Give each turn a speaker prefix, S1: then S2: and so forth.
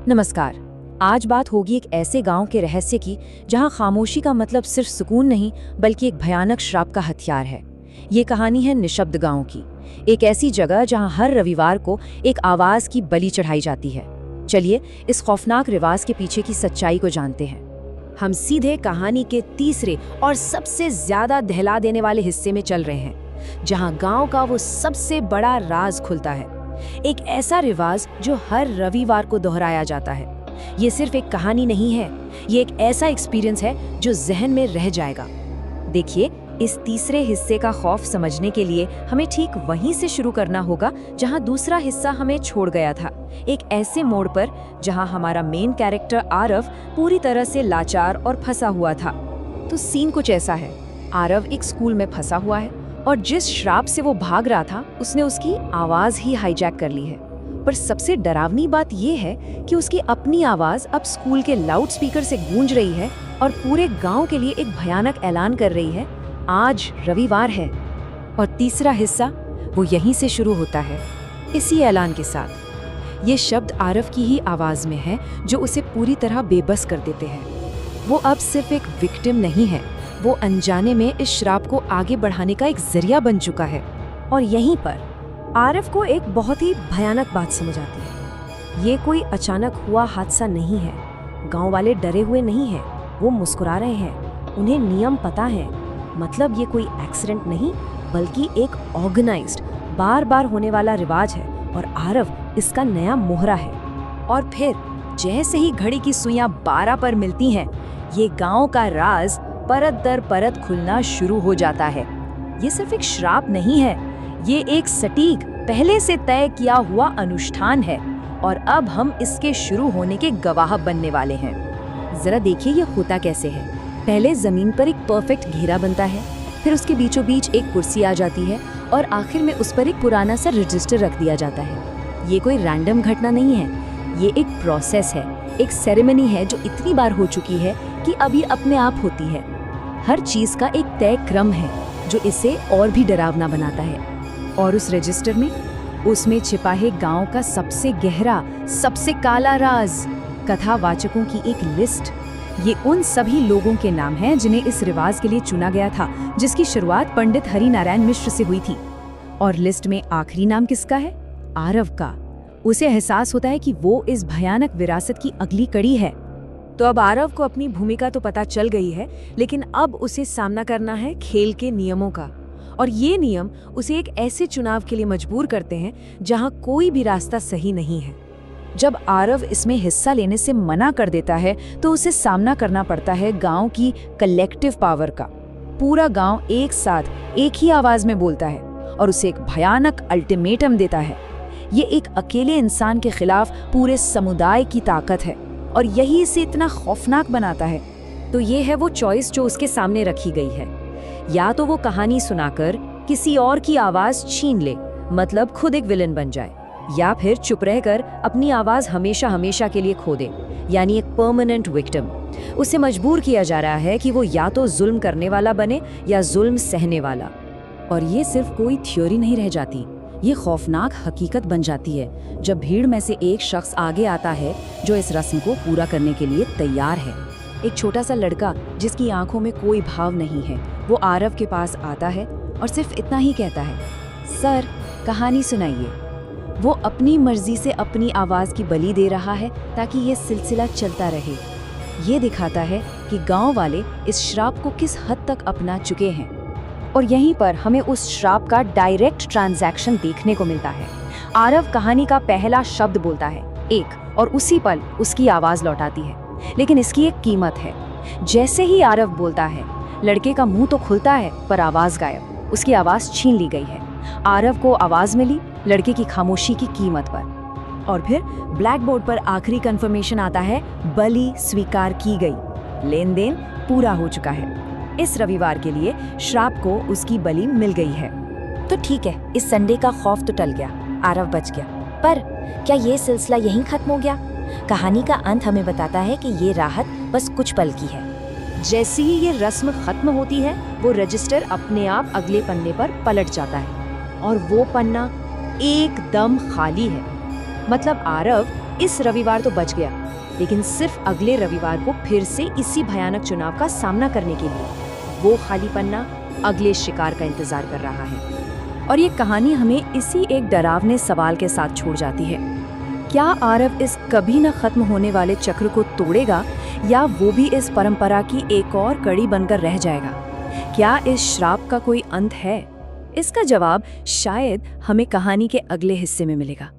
S1: नमस्कार। आज बात होगी एक ऐसे गांव के रहस्य की जहां खामोशी का मतलब सिर्फ सुकून नहीं बल्कि एक भयानक श्राप का हथियार है। ये कहानी है निशब्द गांव की, एक ऐसी जगह जहां हर रविवार को एक आवाज की बलि चढ़ाई जाती है। चलिए इस खौफनाक रिवाज के पीछे की सच्चाई को जानते हैं। हम सीधे कहानी के तीसरे और सबसे ज्यादा दहला देने वाले हिस्से में चल रहे हैं, जहां गांव का वो सबसे बड़ा राज खुलता है। एक ऐसा रिवाज जो हर रविवार को दोहराया जाता है। ये सिर्फ एक कहानी नहीं है, ये एक ऐसा एक्सपीरियंस है जो जहन में रह जाएगा। देखिए, इस तीसरे हिस्से का खौफ समझने के लिए हमें ठीक वहीं से शुरू करना होगा जहां दूसरा हिस्सा हमें छोड़ गया था। एक ऐसे मोड़ पर जहां हमारा मेन कैरेक्टर आरव पूरी तरह से लाचार और फंसा हुआ था। तो सीन कुछ ऐसा है। आरव एक स्कूल में फंसा हुआ है और जिस श्राप से वो भाग रहा था उसने उसकी आवाज ही हाईजैक कर ली है। पर सबसे डरावनी बात यह है कि उसकी अपनी आवाज अब स्कूल के लाउड स्पीकर से गूंज रही है और पूरे गांव के लिए एक भयानक ऐलान कर रही है, आज रविवार है। और तीसरा हिस्सा वो यहीं से शुरू होता है, इसी ऐलान के साथ। ये शब्द आरव की ही आवाज में है जो उसे पूरी तरह बेबस कर देते हैं। वो अब सिर्फ एक विक्टिम नहीं है, वो अनजाने में इस श्राप को आगे बढ़ाने का एक जरिया बन चुका है। और यहीं पर आरव को एक बहुत ही भयानक बात समझ आती है। ये कोई अचानक हुआ हादसा नहीं है। गांव वाले डरे हुए नहीं हैं, वो मुस्कुरा रहे हैं। उन्हें नियम पता है। मतलब ये कोई एक्सीडेंट नहीं बल्कि एक ऑर्गेनाइज्ड बार बार होने वाला रिवाज है और आरव इसका नया मोहरा है। और फिर जैसे ही घड़ी की सुइयां 12 पर मिलती हैं, ये गांव का राज परत दर परत खुलना शुरू हो जाता है। ये सिर्फ एक श्राप नहीं है, ये एक सटीक पहले से तय किया हुआ अनुष्ठान है और अब हम इसके शुरू होने के गवाह बनने वाले हैं। जरा देखिए ये होता कैसे है। पहले जमीन पर एक परफेक्ट घेरा बनता है, फिर उसके बीचों बीच एक कुर्सी आ जाती है और आखिर में उस पर एक पुराना सा रजिस्टर रख दिया जाता है। ये कोई रैंडम घटना नहीं है, ये एक प्रोसेस है, एक सेरेमनी है जो इतनी बार हो चुकी है कि अभी अपने आप होती है। हर चीज का एक तय क्रम है जो इसे और भी डरावना बनाता है। और उस रजिस्टर में उसमें छिपा है गांव का सबसे गहरा, सबसे काला राज, कथावाचकों की एक लिस्ट। ये उन सभी लोगों के नाम हैं जिन्हें इस रिवाज के लिए चुना गया था, जिसकी शुरुआत पंडित हरिनारायण मिश्र से हुई थी। और लिस्ट में आखिरी नाम किसका है? आरव का। उसे एहसास होता है कि वो इस भयानक विरासत की अगली कड़ी है। तो अब आरव को अपनी भूमिका तो पता चल गई है, लेकिन अब उसे सामना करना है खेल के नियमों का। और ये नियम उसे एक ऐसे चुनाव के लिए मजबूर करते हैं जहां कोई भी रास्ता सही नहीं है। जब आरव इसमें हिस्सा लेने से मना कर देता है तो उसे सामना करना पड़ता है गांव की कलेक्टिव पावर का। पूरा गांव एक साथ एक ही आवाज में बोलता है और उसे एक भयानक अल्टीमेटम देता है। ये एक अकेले इंसान के खिलाफ पूरे समुदाय की ताकत है और यही इसे इतना खौफनाक बनाता है। तो ये है वो चॉइस जो उसके सामने रखी गई है। या तो वो कहानी सुनाकर किसी और की आवाज छीन ले, मतलब खुद एक विलन बन जाए, या फिर चुप रहकर अपनी आवाज हमेशा हमेशा के लिए खो दे, यानी एक परमानेंट विक्टिम। उसे मजबूर किया जा रहा है कि वो या तो जुल्म करने वाला बने या जुल्म सहने वाला। और ये सिर्फ कोई थ्योरी नहीं रह जाती, ये खौफनाक हकीकत बन जाती है जब भीड़ में से एक शख्स आगे आता है जो इस रस्म को पूरा करने के लिए तैयार है। एक छोटा सा लड़का जिसकी आंखों में कोई भाव नहीं है, वो आरव के पास आता है और सिर्फ इतना ही कहता है, सर कहानी सुनाइए। वो अपनी मर्जी से अपनी आवाज की बलि दे रहा है ताकि ये सिलसिला चलता रहे। ये दिखाता है कि गांव वाले इस श्राप को किस हद तक अपना चुके हैं। और यहीं पर हमें उस श्राप का डायरेक्ट ट्रांजैक्शन देखने को मिलता है। आरव कहानी का पहला शब्द बोलता है एक, और उसी पल उसकी आवाज लौटाती है। लेकिन इसकी एक कीमत है। जैसे ही आरव बोलता है, लड़के का मुंह तो खुलता है पर आवाज गायब। उसकी आवाज छीन ली गई है। आरव को आवाज मिली लड़के की खामोशी की कीमत पर। और फिर ब्लैक बोर्ड पर आखिरी कंफर्मेशन आता है, बलि स्वीकार की गई, लेन देन पूरा हो चुका है। इस रविवार के लिए श्राप को उसकी बलि मिल गई है। तो ठीक है, इस संडे का खौफ तो टल गया, आरव बच गया। पर क्या ये सिलसिला यहीं खत्म हो गया? कहानी का अंत हमें बताता है कि ये राहत बस कुछ पल की है। जैसे ही ये रस्म खत्म होती है, वो रजिस्टर अपने आप अगले पन्ने पर पलट जाता है और वो पन्ना एकदम खाली है। मतलब आरव इस रविवार तो बच गया, लेकिन सिर्फ अगले रविवार को फिर से इसी भयानक चुनाव का सामना करने के लिए वो खाली पन्ना अगले शिकार का इंतजार कर रहा है। और ये कहानी हमें इसी एक डरावने सवाल के साथ छोड़ जाती है, क्या आरव इस कभी न खत्म होने वाले चक्र को तोड़ेगा या वो भी इस परंपरा की एक और कड़ी बनकर रह जाएगा? क्या इस श्राप का कोई अंत है? इसका जवाब शायद हमें कहानी के अगले हिस्से में मिलेगा।